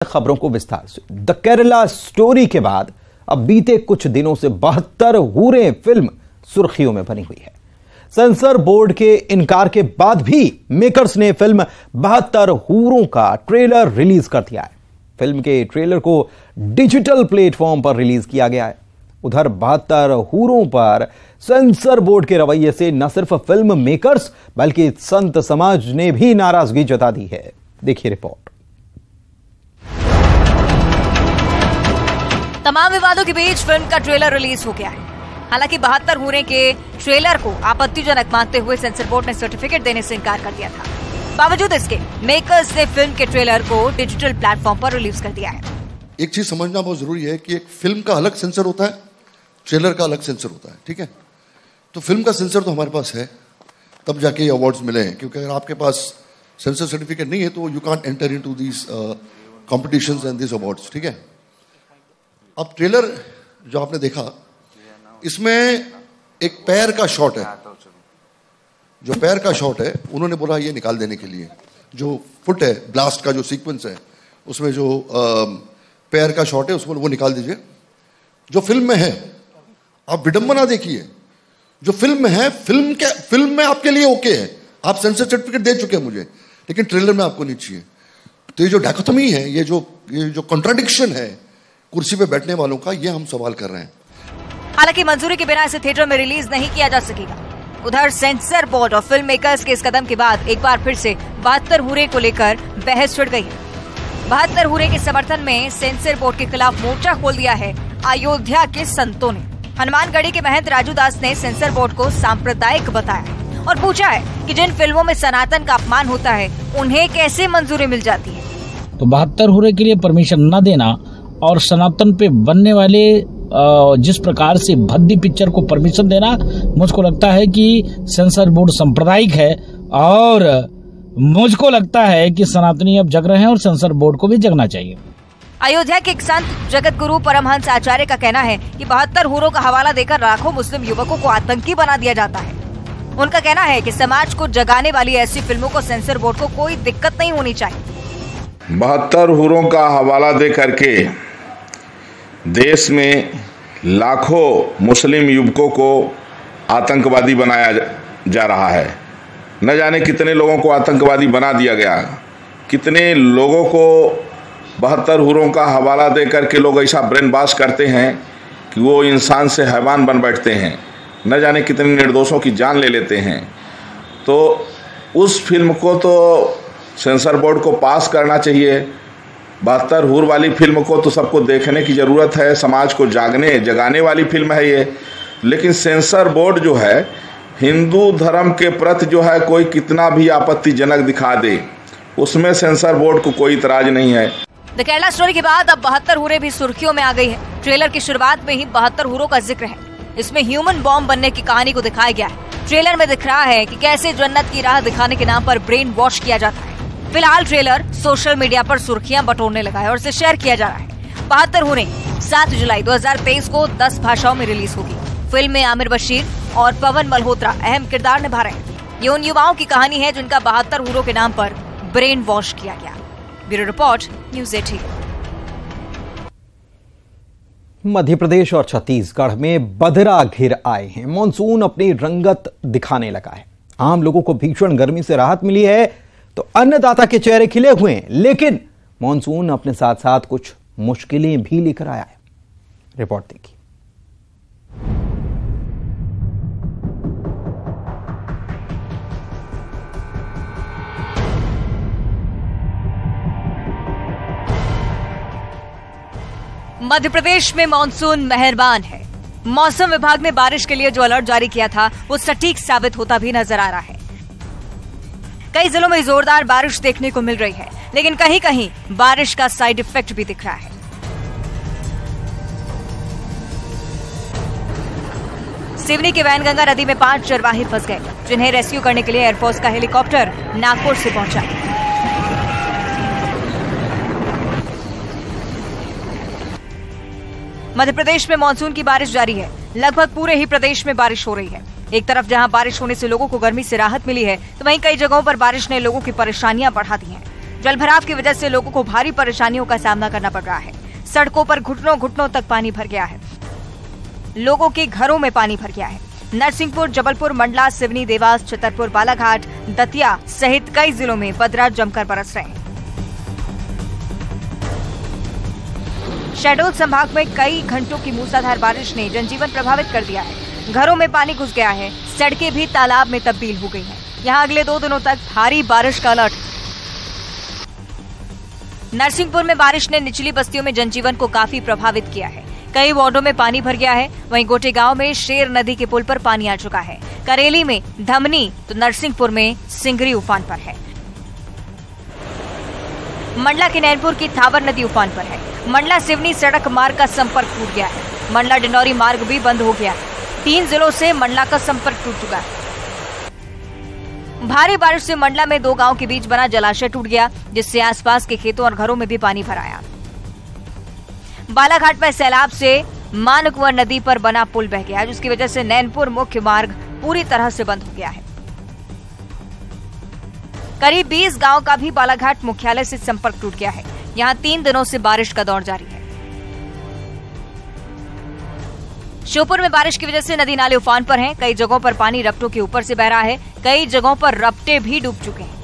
खबरों को विस्तार से। द केरला स्टोरी के बाद अब बीते कुछ दिनों से 72 हूरें फिल्म सुर्खियों में बनी हुई है। सेंसर बोर्ड के इनकार के बाद भी मेकर्स ने फिल्म 72 हूरों का ट्रेलर रिलीज कर दिया है। फिल्म के ट्रेलर को डिजिटल प्लेटफॉर्म पर रिलीज किया गया है। उधर 72 हूरों पर सेंसर बोर्ड के रवैये से न सिर्फ फिल्म मेकर्स बल्कि संत समाज ने भी नाराजगी जता दी है। देखिए रिपोर्ट। तमाम विवादों के बीच फिल्म का ट्रेलर रिलीज हो गया है। हालांकि 72 हूरें के ट्रेलर को आपत्तिजनक मानते हुए सेंसर बोर्ड ने सर्टिफिकेट देने से इनकार कर दिया था। बावजूद इसके मेकर्स ने फिल्म के ट्रेलर को डिजिटल प्लेटफॉर्म पर रिलीज कर दिया है। एक चीज समझना बहुत जरूरी है कि एक फिल्म का अलग सेंसर होता है, ट्रेलर का अलग सेंसर होता है। ठीक है, तो फिल्म का सेंसर तो हमारे पास है, तब जाके ये अवार्ड्स मिले हैं। क्योंकि अगर आपके पास सेंसर सर्टिफिकेट नहीं है तो you can't enter into these competitions and these awards. ठीक है, अब ट्रेलर जो आपने देखा, इसमें एक पैर का शॉट है। जो पैर का शॉट है उन्होंने बोला ये निकाल देने के लिए। जो फुट है, ब्लास्ट का जो सीक्वेंस है, उसमें जो पैर का शॉट है उसमें वो निकाल दीजिए। जो फिल्म में है, आप विडंबना देखिए, जो फिल्म में है, फिल्म में आपके लिए ओके है, आप सेंसर सर्टिफिकेट दे चुके हैं मुझे, लेकिन ट्रेलर में आपको नहीं चाहिए। तो ये जो डायकोटोमी है, ये जो कॉन्ट्राडिक्शन है कुर्सी पे बैठने वालों का, ये हम सवाल कर रहे हैं। हालांकि मंजूरी के बिना इसे थिएटर में रिलीज नहीं किया जा सकेगा। उधर सेंसर बोर्ड और फिल्म मेकर्स के इस कदम के बाद एक बार फिर से 72 हूरे को लेकर बहस छिड़ गई है। 72 हूरे के समर्थन में सेंसर बोर्ड के खिलाफ मोर्चा खोल दिया है अयोध्या के संतों ने। हनुमानगढ़ी के महंत राजू दास ने सेंसर बोर्ड को सांप्रदायिक बताया और पूछा है कि जिन फिल्मों में सनातन का अपमान होता है उन्हें कैसे मंजूरी मिल जाती है। तो 72 हूरे के लिए परमिशन न देना और सनातन पे बनने वाले जिस प्रकार से भद्दी पिक्चर को परमिशन देना, मुझको लगता है कि सेंसर बोर्ड सांप्रदायिक है। और मुझको लगता है कि सनातनी अब जग रहे हैं और सेंसर बोर्ड को भी जगना चाहिए। अयोध्या के एक संत जगत गुरु परमहंस आचार्य का कहना है कि 72 हूरों का हवाला देकर लाखों मुस्लिम युवकों को आतंकी बना दिया जाता है। उनका कहना है कि समाज को जगाने वाली ऐसी फिल्मों को सेंसर बोर्ड को कोई दिक्कत नहीं होनी चाहिए। 72 हूरों का हवाला दे करके देश में लाखों मुस्लिम युवकों को आतंकवादी बनाया जा रहा है। न जाने कितने लोगों को आतंकवादी बना दिया गया, कितने लोगों को 72 हूरों का हवाला दे करके लोग ऐसा ब्रेन वॉश करते हैं कि वो इंसान से हैवान बन बैठते हैं। न जाने कितने निर्दोषों की जान ले लेते हैं। तो उस फिल्म को तो सेंसर बोर्ड को पास करना चाहिए। 72 हूर वाली फिल्म को तो सबको देखने की ज़रूरत है, समाज को जगाने वाली फिल्म है ये। लेकिन सेंसर बोर्ड जो है, हिंदू धर्म के प्रति जो है कोई कितना भी आपत्तिजनक दिखा दे, उसमें सेंसर बोर्ड को कोई इतराज नहीं है। द केरला स्टोरी के बाद अब 72 हूरें भी सुर्खियों में आ गई है। ट्रेलर की शुरुआत में ही 72 हूरों का जिक्र है। इसमें ह्यूमन बॉम्ब बनने की कहानी को दिखाया गया है। ट्रेलर में दिख रहा है कि कैसे जन्नत की राह दिखाने के नाम पर ब्रेन वॉश किया जाता है। फिलहाल ट्रेलर सोशल मीडिया पर सुर्खियां बटोरने लगा है और इसे शेयर किया जा रहा है। 72 हूरें 7 जुलाई 2023 को 10 भाषाओं में रिलीज होगी। फिल्म में आमिर बशीर और पवन मल्होत्रा अहम किरदार निभा रहे हैं। ये उन युवाओं की कहानी है जिनका 72 हूरों के नाम पर ब्रेन वॉश किया गया। Bureau report, news 18। Madhya Pradesh और छत्तीसगढ़ में बदरा घिर आए हैं। मॉनसून अपनी रंगत दिखाने लगा है। आम लोगों को भीषण गर्मी से राहत मिली है तो अन्नदाता के चेहरे खिले हुए हैं। लेकिन मॉनसून अपने साथ साथ कुछ मुश्किलें भी लेकर आया है। रिपोर्ट देखिए। मध्य प्रदेश में मॉनसून मेहरबान है। मौसम विभाग ने बारिश के लिए जो अलर्ट जारी किया था वो सटीक साबित होता भी नजर आ रहा है। कई जिलों में जोरदार बारिश देखने को मिल रही है, लेकिन कहीं कहीं बारिश का साइड इफेक्ट भी दिख रहा है। सिवनी के वैनगंगा नदी में 5 चरवाहे फंस गए, जिन्हें रेस्क्यू करने के लिए एयरफोर्स का हेलीकॉप्टर नागपुर से पहुंचा। मध्य प्रदेश में मानसून की बारिश जारी है। लगभग पूरे ही प्रदेश में बारिश हो रही है। एक तरफ जहां बारिश होने से लोगों को गर्मी से राहत मिली है, तो वहीं कई जगहों पर बारिश ने लोगों की परेशानियां बढ़ा दी हैं। जलभराव की वजह से लोगों को भारी परेशानियों का सामना करना पड़ रहा है। सड़कों पर घुटनों घुटनों तक पानी भर गया है, लोगों के घरों में पानी भर गया है। नरसिंहपुर, जबलपुर, मंडला, सिवनी, देवास, छतरपुर, बालाघाट, दतिया सहित कई जिलों में बदरा जमकर बरस रहे हैं। शहडोल संभाग में कई घंटों की मूसलाधार बारिश ने जनजीवन प्रभावित कर दिया है। घरों में पानी घुस गया है, सड़कें भी तालाब में तब्दील हो गई हैं। यहाँ अगले 2 दिनों तक भारी बारिश का अलर्ट। नरसिंहपुर में बारिश ने निचली बस्तियों में जनजीवन को काफी प्रभावित किया है। कई वार्डों में पानी भर गया है। वहीं गोटे गांव में शेर नदी के पुल पर पानी आ चुका है। करेली में धमनी तो नरसिंहपुर में सिंगरी उफान पर है। मंडला के नैनपुर की थाबर नदी उफान पर है। मंडला सिवनी सड़क मार्ग का संपर्क टूट गया है। मंडला डिंडौरी मार्ग भी बंद हो गया है। 3 जिलों से मंडला का संपर्क टूट चुका है। भारी बारिश से मंडला में 2 गांव के बीच बना जलाशय टूट गया, जिससे आसपास के खेतों और घरों में भी पानी भर आया। बालाघाट में सैलाब से मानकुंवर नदी पर बना पुल बह गया, जिसकी वजह से नैनपुर मुख्य मार्ग पूरी तरह से बंद हो गया है। करीब 20 गांव का भी बालाघाट मुख्यालय से संपर्क टूट गया है। यहां 3 दिनों से बारिश का दौर जारी है। श्योपुर में बारिश की वजह से नदी नाले उफान पर हैं। कई जगहों पर पानी रपटों के ऊपर से बह रहा है। कई जगहों पर रपटे भी डूब चुके हैं।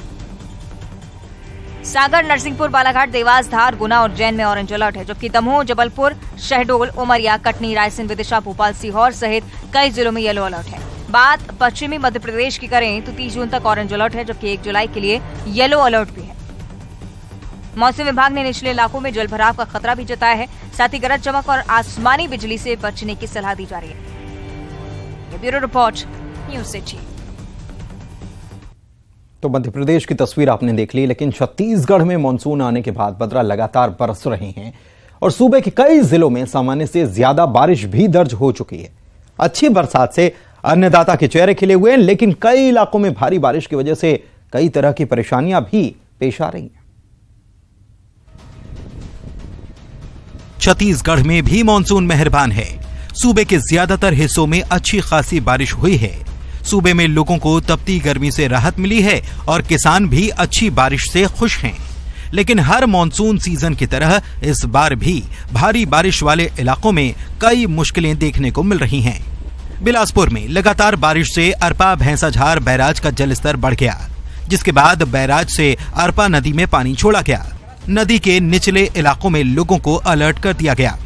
सागर, नरसिंहपुर, बालाघाट, देवास, धार, गुना और उज्जैन में ऑरेंज अलर्ट है, जबकि दमोह, जबलपुर, शहडोल, उमरिया, कटनी, रायसेन, विदिशा, भोपाल, सीहोर सहित कई जिलों में येलो अलर्ट है। बात पश्चिमी मध्य प्रदेश की करें तो 30 जून तक ऑरेंज अलर्ट है, जबकि 1 जुलाई के लिए येलो अलर्ट भी है। मौसम विभाग ने निचले इलाकों में जलभराव का खतरा भी जताया है। साथ ही गरज चमक और आसमानी बिजली से बचने की सलाह दी जा रही है। Bureau report, news city. तो मध्य प्रदेश की तस्वीर आपने देख ली, लेकिन छत्तीसगढ़ में मानसून आने के बाद बदरा लगातार बरस रहे हैं और सूबे के कई जिलों में सामान्य से ज्यादा बारिश भी दर्ज हो चुकी है। अच्छी बरसात से अन्नदाता के चेहरे खिले हुए हैं, लेकिन कई इलाकों में भारी बारिश की वजह से कई तरह की परेशानियां भी पेश आ रही हैं। छत्तीसगढ़ में भी मानसून मेहरबान है। सूबे के ज्यादातर हिस्सों में अच्छी खासी बारिश हुई है। सूबे में लोगों को तपती गर्मी से राहत मिली है और किसान भी अच्छी बारिश से खुश हैं। लेकिन हर मानसून सीजन की तरह इस बार भी भारी बारिश वाले इलाकों में कई मुश्किलें देखने को मिल रही हैं। बिलासपुर में लगातार बारिश से अरपा भैंसाझार बैराज का जलस्तर बढ़ गया, जिसके बाद बैराज से अरपा नदी में पानी छोड़ा गया। नदी के निचले इलाकों में लोगों को अलर्ट कर दिया गया।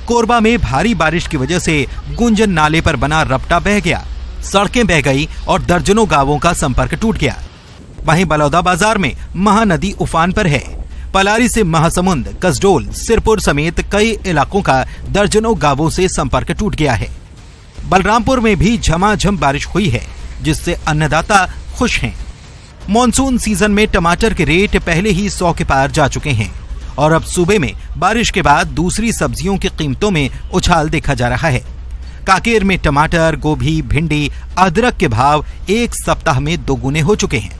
कोरबा में भारी बारिश की वजह से गुंजन नाले पर बना रपटा बह गया, सड़कें बह गई और दर्जनों गांवों का संपर्क टूट गया। वहीं बलौदाबाजार में महानदी उफान पर है। पलारी से महासमुंद, कसडोल, सिरपुर समेत कई इलाकों का दर्जनों गांवों से संपर्क टूट गया है। बलरामपुर में भी झमाझम बारिश हुई है, जिससे अन्नदाता खुश हैं। मॉनसून सीजन में टमाटर के रेट पहले ही 100 के पार जा चुके हैं और अब सूबे में बारिश के बाद दूसरी सब्जियों की कीमतों में उछाल देखा जा रहा है। कांकेर में टमाटर, गोभी, भिंडी, अदरक के भाव 1 सप्ताह में 2 गुने हो चुके हैं।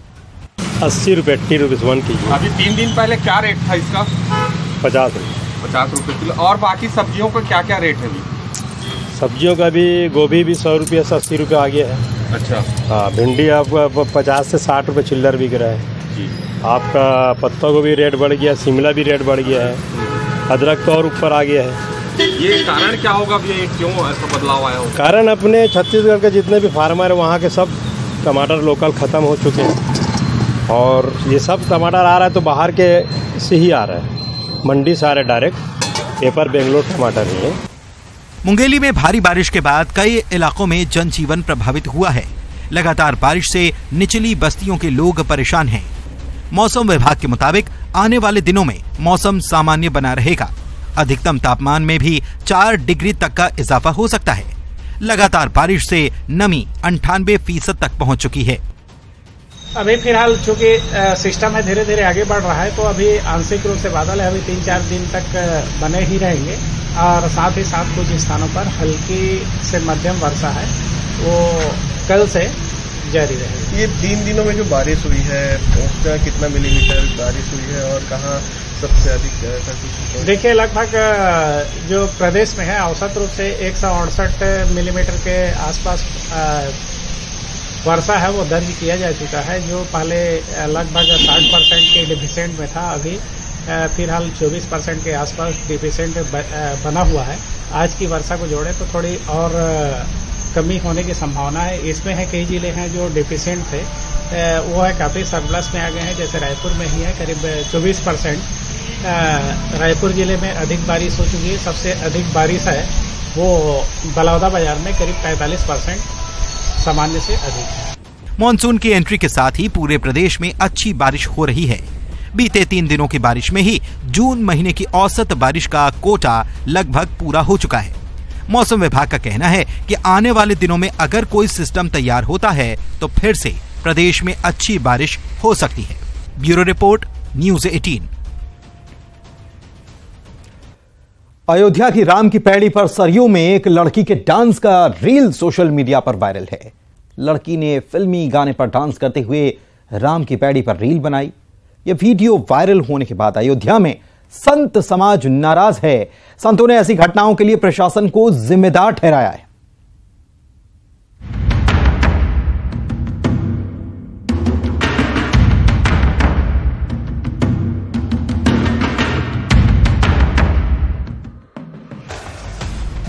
80 रुपये 80 रुपीज़ 1 केजी। अभी 3 दिन पहले क्या रेट था इसका? 50 रुपये। 50 रुपये किलो। और बाकी सब्जियों का क्या क्या रेट है अभी? सब्जियों का भी गोभी भी 100 रुपये से 80 रुपये आ गया है। अच्छा। हाँ, भिंडी आपका 50 से 60 रुपये चिल्लर बिक रहा है जी। आपका पत्ता गोभी रेट बढ़ गया, शिमला भी रेट बढ़ गया है, अदरक तो और ऊपर आ गया है। ये कारण क्या होगा भैया, ये क्यों ऐसा बदलाव आया होगा? कारण अपने छत्तीसगढ़ के जितने भी फार्मर है वहाँ के सब टमाटर लोकल ख़त्म हो चुके हैं और ये सब टमाटर आ रहा है तो बाहर के से ही आ रहा है, मंडी से आ रहा है डायरेक्ट। पेपर बेंगलोर टमाटर ही है। मुंगेली में भारी बारिश के बाद कई इलाकों में जनजीवन प्रभावित हुआ है। लगातार बारिश से निचली बस्तियों के लोग परेशान हैं। मौसम विभाग के मुताबिक आने वाले दिनों में मौसम सामान्य बना रहेगा। अधिकतम तापमान में भी 4 डिग्री तक का इजाफा हो सकता है। लगातार बारिश से नमी 98% तक पहुंच चुकी है। अभी फिलहाल चूंकि सिस्टम है धीरे धीरे आगे बढ़ रहा है, तो अभी आंशिक रूप से बादल है, अभी 3-4 दिन तक बने ही रहेंगे और साथ ही साथ कुछ स्थानों पर हल्की से मध्यम वर्षा है, वो कल से जारी रहेगी। ये 3 दिनों में जो बारिश हुई है उसका कितना मिलीमीटर बारिश हुई है और कहाँ सबसे अधिक? देखिए, लगभग जो प्रदेश में है औसत रूप से 168 मिलीमीटर के आसपास वर्षा है वो दर्ज किया जा चुका है, जो पहले लगभग 60% के डिफिशिएंट में था, अभी फिलहाल 24% के आसपास डिफिशिएंट बना हुआ है। आज की वर्षा को जोड़े तो थोड़ी और कमी होने की संभावना है। इसमें है कई जिले हैं जो डिफिशिएंट थे, वो है काफी सरप्लस में आ गए हैं, जैसे रायपुर में ही है करीब 24%। रायपुर जिले में अधिक बारिश हो चुकी है, सबसे अधिक बारिश है वो बलौदा बाजार में करीब 45%, सामान्य से अधिक है। मॉनसून की एंट्री के साथ ही पूरे प्रदेश में अच्छी बारिश हो रही है। बीते 3 दिनों की बारिश में ही जून महीने की औसत बारिश का कोटा लगभग पूरा हो चुका है। मौसम विभाग का कहना है कि आने वाले दिनों में अगर कोई सिस्टम तैयार होता है तो फिर से प्रदेश में अच्छी बारिश हो सकती है। Bureau report, news 18। अयोध्या की राम की पैड़ी पर सरयू में एक लड़की के डांस का रील सोशल मीडिया पर वायरल है। लड़की ने फिल्मी गाने पर डांस करते हुए राम की पैड़ी पर रील बनाई। यह वीडियो वायरल होने के बाद अयोध्या में संत समाज नाराज है। संतों ने ऐसी घटनाओं के लिए प्रशासन को जिम्मेदार ठहराया है।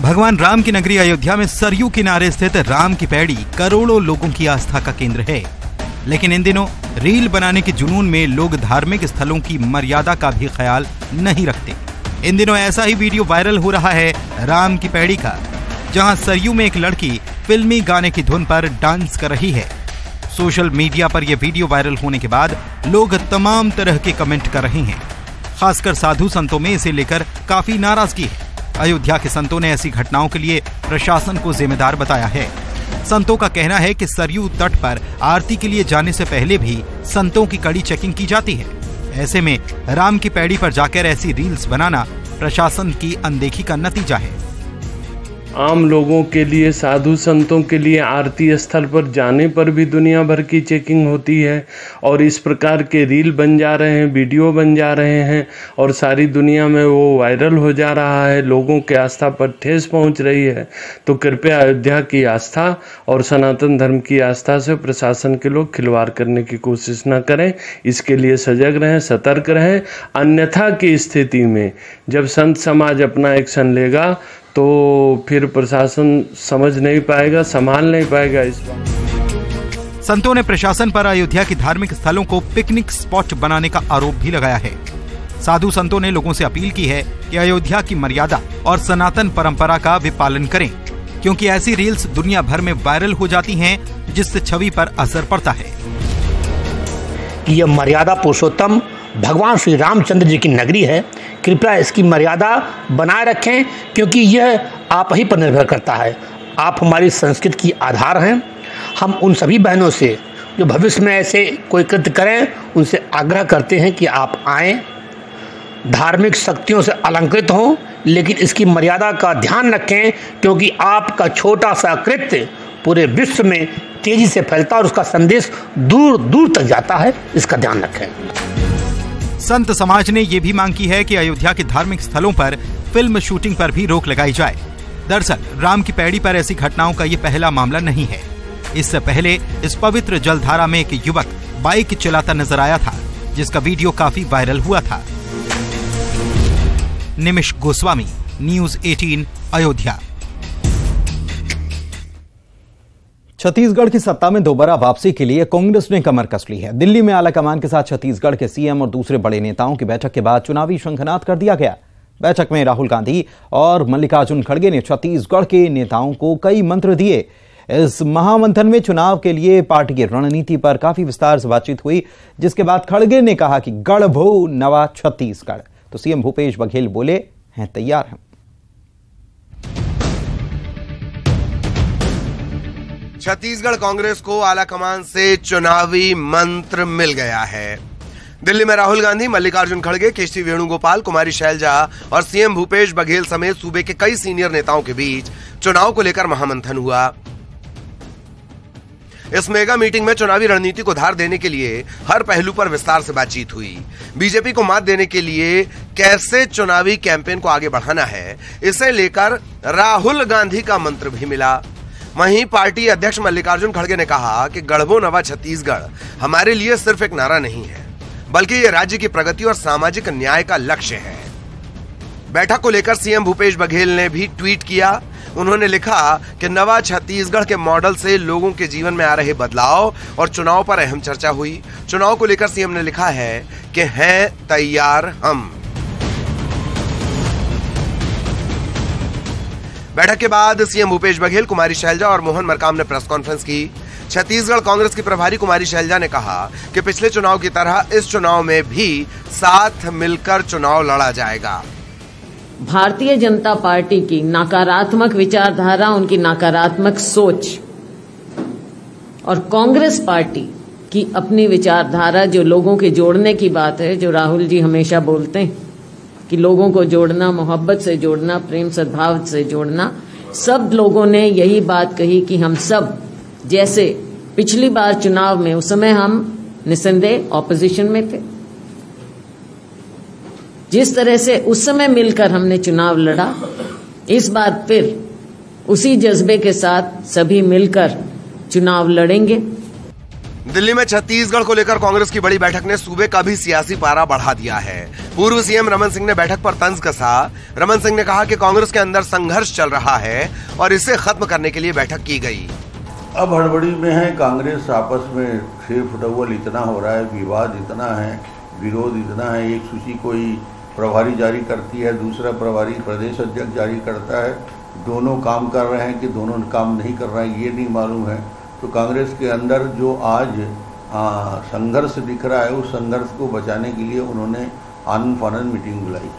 भगवान राम की नगरी अयोध्या में सरयू किनारे स्थित राम की पैड़ी करोड़ों लोगों की आस्था का केंद्र है, लेकिन इन दिनों रील बनाने के जुनून में लोग धार्मिक स्थलों की मर्यादा का भी ख्याल नहीं रखते। इन दिनों ऐसा ही वीडियो वायरल हो रहा है राम की पैड़ी का, जहां सरयू में एक लड़की फिल्मी गाने की धुन पर डांस कर रही है। सोशल मीडिया पर यह वीडियो वायरल होने के बाद लोग तमाम तरह के कमेंट कर रहे हैं। खासकर साधु संतों में इसे लेकर काफी नाराजगी है। अयोध्या के संतों ने ऐसी घटनाओं के लिए प्रशासन को जिम्मेदार बताया है। संतों का कहना है कि सरयू तट पर आरती के लिए जाने से पहले भी संतों की कड़ी चेकिंग की जाती है। ऐसे में राम की पैड़ी पर जाकर ऐसी रील्स बनाना प्रशासन की अनदेखी का नतीजा है। आम लोगों के लिए, साधु संतों के लिए आरती स्थल पर जाने पर भी दुनिया भर की चेकिंग होती है और इस प्रकार के रील बन जा रहे हैं, वीडियो बन जा रहे हैं और सारी दुनिया में वो वायरल हो जा रहा है। लोगों के आस्था पर ठेस पहुंच रही है। तो कृपया अयोध्या की आस्था और सनातन धर्म की आस्था से प्रशासन के लोग खिलवाड़ करने की कोशिश न करें। इसके लिए सजग रहें, सतर्क रहें। अन्यथा की स्थिति में जब संत समाज अपना एक्शन लेगा तो फिर प्रशासन समझ नहीं पाएगा, संभाल नहीं पाएगा इस बात। संतों ने प्रशासन पर अयोध्या की धार्मिक स्थलों को पिकनिक स्पॉट बनाने का आरोप भी लगाया है। साधु संतों ने लोगों से अपील की है कि अयोध्या की मर्यादा और सनातन परंपरा का वे पालन करें, क्योंकि ऐसी रील्स दुनिया भर में वायरल हो जाती हैं, जिससे छवि पर असर पड़ता है। यह मर्यादा पुरुषोत्तम भगवान श्री रामचंद्र जी की नगरी है। कृपया इसकी मर्यादा बनाए रखें, क्योंकि यह आप ही पर निर्भर करता है। आप हमारी संस्कृति की आधार हैं। हम उन सभी बहनों से जो भविष्य में ऐसे कोई कृत्य करें, उनसे आग्रह करते हैं कि आप आएं, धार्मिक शक्तियों से अलंकृत हों, लेकिन इसकी मर्यादा का ध्यान रखें, क्योंकि आपका छोटा सा कृत्य पूरे विश्व में तेजी से फैलता है और उसका संदेश दूर दूर तक जाता है। इसका ध्यान रखें। संत समाज ने ये भी मांग की है कि अयोध्या के धार्मिक स्थलों पर फिल्म शूटिंग पर भी रोक लगाई जाए। दरअसल राम की पैड़ी पर ऐसी घटनाओं का ये पहला मामला नहीं है। इससे पहले इस पवित्र जलधारा में एक युवक बाइक चलाता नजर आया था, जिसका वीडियो काफी वायरल हुआ था। निमिष गोस्वामी, न्यूज़ 18, अयोध्या। छत्तीसगढ़ की सत्ता में दोबारा वापसी के लिए कांग्रेस ने कमर कस ली है। दिल्ली में आलाकमान के साथ छत्तीसगढ़ के सीएम और दूसरे बड़े नेताओं की बैठक के बाद चुनावी शंखनाद कर दिया गया। बैठक में राहुल गांधी और मल्लिकार्जुन खड़गे ने छत्तीसगढ़ के नेताओं को कई मंत्र दिए। इस महामंथन में चुनाव के लिए पार्टी की रणनीति पर काफी विस्तार से बातचीत हुई, जिसके बाद खड़गे ने कहा कि गढ़ भो नवा छत्तीसगढ़। तो सीएम भूपेश बघेल बोले हैं तैयार हैं। छत्तीसगढ़ कांग्रेस को आलाकमान से चुनावी मंत्र मिल गया है। दिल्ली में राहुल गांधी, मल्लिकार्जुन खड़गे, केशरी वेणुगोपाल, कुमारी शैलजा और सीएम भूपेश बघेल समेत सूबे के कई सीनियर नेताओं के बीच चुनाव को लेकर महामंथन हुआ। इस मेगा मीटिंग में चुनावी रणनीति को धार देने के लिए हर पहलू पर विस्तार से बातचीत हुई। बीजेपी को मात देने के लिए कैसे चुनावी कैंपेन को आगे बढ़ाना है, इसे लेकर राहुल गांधी का मंत्र भी मिला। वहीं पार्टी अध्यक्ष मल्लिकार्जुन खड़गे ने कहा कि गढ़बो नवा छत्तीसगढ़ हमारे लिए सिर्फ एक नारा नहीं है, बल्कि ये राज्य की प्रगति और सामाजिक न्याय का लक्ष्य है। बैठक को लेकर सीएम भूपेश बघेल ने भी ट्वीट किया। उन्होंने लिखा कि नवा छत्तीसगढ़ के मॉडल से लोगों के जीवन में आ रहे बदलाव और चुनाव पर अहम चर्चा हुई। चुनाव को लेकर सीएम ने लिखा है कि हैं तैयार हम। बैठक के बाद सीएम भूपेश बघेल, कुमारी शैलजा और मोहन मरकाम ने प्रेस कॉन्फ्रेंस की। छत्तीसगढ़ कांग्रेस की प्रभारी कुमारी शैलजा ने कहा कि पिछले चुनाव की तरह इस चुनाव में भी साथ मिलकर चुनाव लड़ा जाएगा। भारतीय जनता पार्टी की नकारात्मक विचारधारा, उनकी नकारात्मक सोच और कांग्रेस पार्टी की अपनी विचारधारा जो लोगों के जोड़ने की बात है, जो राहुल जी हमेशा बोलते हैं कि लोगों को जोड़ना, मोहब्बत से जोड़ना, प्रेम सद्भाव से जोड़ना, सब लोगों ने यही बात कही कि हम सब जैसे पिछली बार चुनाव में, उस समय हम निसंदेह ऑपोजिशन में थे, जिस तरह से उस समय मिलकर हमने चुनाव लड़ा, इस बार फिर उसी जज्बे के साथ सभी मिलकर चुनाव लड़ेंगे। दिल्ली में छत्तीसगढ़ को लेकर कांग्रेस की बड़ी बैठक ने सूबे का भी सियासी पारा बढ़ा दिया है। पूर्व सीएम रमन सिंह ने बैठक पर तंज कसा। रमन सिंह ने कहा कि कांग्रेस के अंदर संघर्ष चल रहा है और इसे खत्म करने के लिए बैठक की गई। अब हड़बड़ी में है कांग्रेस, आपस में फेर फुटबॉल इतना हो रहा है, विवाद इतना है, विरोध इतना है। एक सूची कोई प्रभारी जारी करती है, दूसरा प्रभारी प्रदेश अध्यक्ष जारी करता है। दोनों काम कर रहे हैं कि दोनों काम नहीं कर रहे हैं, ये नहीं मालूम है। तो कांग्रेस के अंदर जो आज संघर्ष दिख रहा है, उस संघर्ष को बचाने के लिए उन्होंने आनन फानन मीटिंग बुलाई।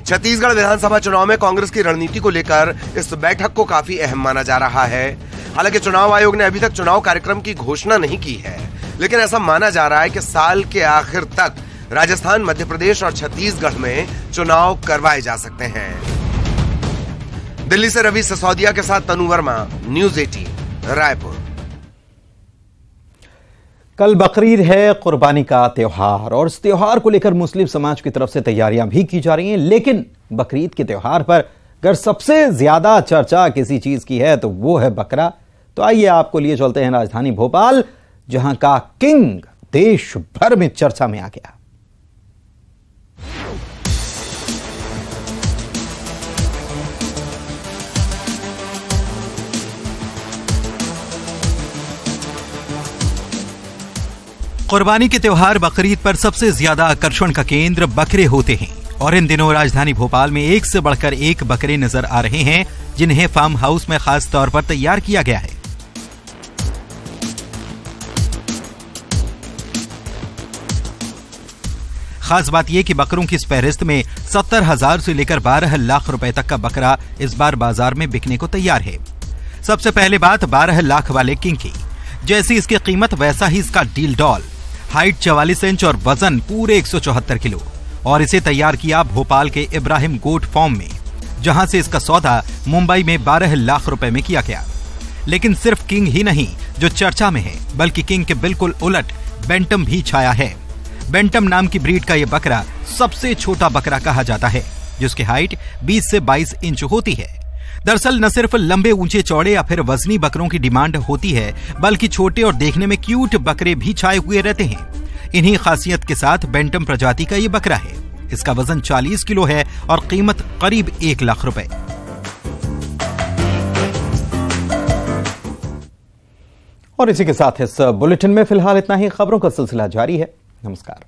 छत्तीसगढ़ विधानसभा चुनाव में कांग्रेस की रणनीति को लेकर इस बैठक को काफी अहम माना जा रहा है। हालांकि चुनाव आयोग ने अभी तक चुनाव कार्यक्रम की घोषणा नहीं की है, लेकिन ऐसा माना जा रहा है कि साल के आखिर तक राजस्थान, मध्य प्रदेश और छत्तीसगढ़ में चुनाव करवाए जा सकते हैं। दिल्ली से रवि सिसोदिया के साथ तनु वर्मा, न्यूज़ 18 रायपुर। कल बकरीद है, कुर्बानी का त्योहार, और इस त्योहार को लेकर मुस्लिम समाज की तरफ से तैयारियां भी की जा रही हैं। लेकिन बकरीद के त्योहार पर अगर सबसे ज्यादा चर्चा किसी चीज की है तो वो है बकरा। तो आइए आपको लिए चलते हैं राजधानी भोपाल, जहां का किंग देश भर में चर्चा में आ गया। कुर्बानी के त्योहार बकरीद पर सबसे ज्यादा आकर्षण का केंद्र बकरे होते हैं और इन दिनों राजधानी भोपाल में एक से बढ़कर एक बकरे नजर आ रहे हैं, जिन्हें फार्म हाउस में खास तौर पर तैयार किया गया है। खास बात यह कि बकरों की इस फहरिस्त में 70,000 से लेकर 12 लाख रुपए तक का बकरा इस बार बाजार में बिकने को तैयार है। सबसे पहले बात 12 लाख वाले किंग की। जैसी इसकी कीमत वैसा ही इसका डील डॉल। हाइट 44 इंच और वजन पूरे 174 किलो। और इसे तैयार किया भोपाल के इब्राहिम गोट फार्म में, जहां से इसका सौदा मुंबई में 12 लाख रुपए में किया गया। लेकिन सिर्फ किंग ही नहीं जो चर्चा में है, बल्कि किंग के बिल्कुल उलट बैंटम भी छाया है। बैंटम नाम की ब्रीड का यह बकरा सबसे छोटा बकरा कहा जाता है, जिसकी हाइट 20 से 22 इंच होती है। दरअसल न सिर्फ लंबे, ऊंचे, चौड़े या फिर वजनी बकरों की डिमांड होती है, बल्कि छोटे और देखने में क्यूट बकरे भी छाए हुए रहते हैं। इन्हीं खासियत के साथ बैंटम प्रजाति का ये बकरा है। इसका वजन 40 किलो है और कीमत करीब 1 लाख रुपए। और इसी के साथ इस बुलेटिन में फिलहाल इतना ही। खबरों का सिलसिला जारी है। नमस्कार।